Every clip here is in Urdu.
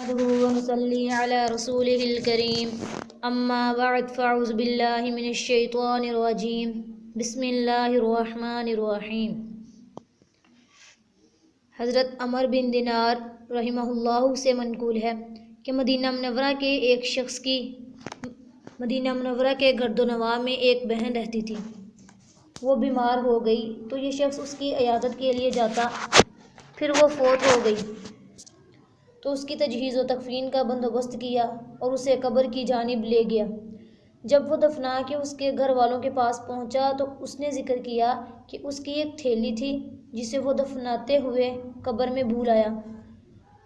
نحمده ونصلي على رسوله الكريم اما بعد فاعوذ باللہ من الشیطان الرجیم بسم اللہ الرحمن الرحیم۔ حضرت عمر بن دینار رحمہ اللہ سے منقول ہے کہ مدینہ منورہ کے ایک شخص کی مدینہ منورہ کے گرد و نواح میں ایک بہن رہتی تھی۔ وہ بیمار ہو گئی تو یہ شخص اس کی عیادت کے لیے جاتا، پھر وہ فوت ہو گئی تو اس کی تجہیز و تکفین کا بندوبست کیا اور اسے قبر کی جانب لے گیا۔ جب وہ دفنا کے اس کے گھر والوں کے پاس پہنچا تو اس نے ذکر کیا کہ اس کی ایک تھیلی تھی جسے وہ دفناتے ہوئے قبر میں بھول آیا۔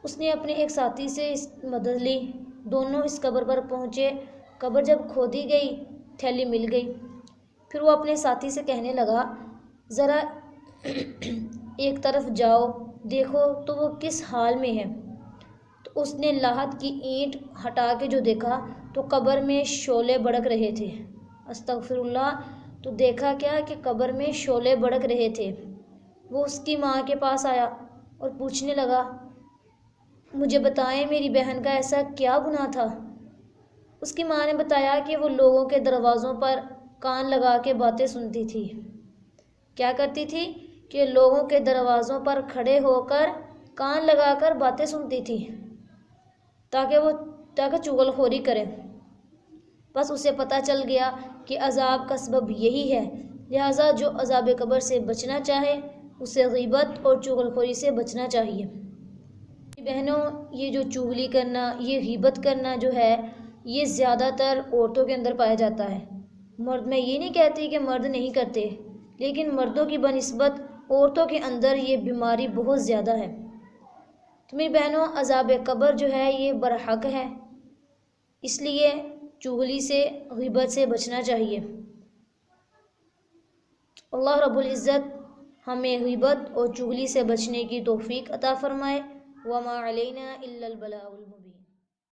اس نے اپنے ایک ساتھی سے مدد لی، دونوں اس قبر پر پہنچے۔ قبر جب کھودی گئی، تھیلی مل گئی۔ پھر وہ اپنے ساتھی سے کہنے لگا، ذرا ایک طرف جاؤ، دیکھو تو وہ کس حال میں ہے۔ تو اس نے لاحت کی اینٹ ہٹا کے جو دیکھا تو قبر میں شعلے بھڑک رہے تھے۔ استغفر اللہ! تو دیکھا کیا کہ قبر میں شعلے بھڑک رہے تھے۔ وہ اس کی ماں کے پاس آیا اور پوچھنے لگا، مجھے بتائیں میری بہن کا ایسا کیا گناہ تھا؟ اس کی ماں نے بتایا کہ وہ لوگوں کے دروازوں پر کان لگا کے باتیں سنتی تھی۔ کیا کرتی تھی کہ لوگوں کے دروازوں پر کھڑے ہو کر کان لگا کر باتیں سنتی تھی تاکہ چغل خوری کرے۔ بس اسے پتہ چل گیا کہ عذاب کا سبب یہی ہے، لہٰذا جو عذاب قبر سے بچنا چاہے اسے غیبت اور چغل خوری سے بچنا چاہیے۔ بہنوں، یہ جو چغلی کرنا، یہ غیبت کرنا جو ہے، یہ زیادہ تر عورتوں کے اندر پایا جاتا ہے۔ مرد، میں یہ نہیں کہتی کہ مرد نہیں کرتے، لیکن مردوں کی بنسبت عورتوں کے اندر یہ بیماری بہت زیادہ ہے۔ تو میری بہنوں، عذاب قبر جو ہے یہ برحق ہے، اس لیے چغلی سے، غیبت سے بچنا چاہیے۔ اللہ رب العزت ہمیں غیبت اور چغلی سے بچنے کی توفیق عطا فرمائے۔ وما علینا الا البلاغ المبین۔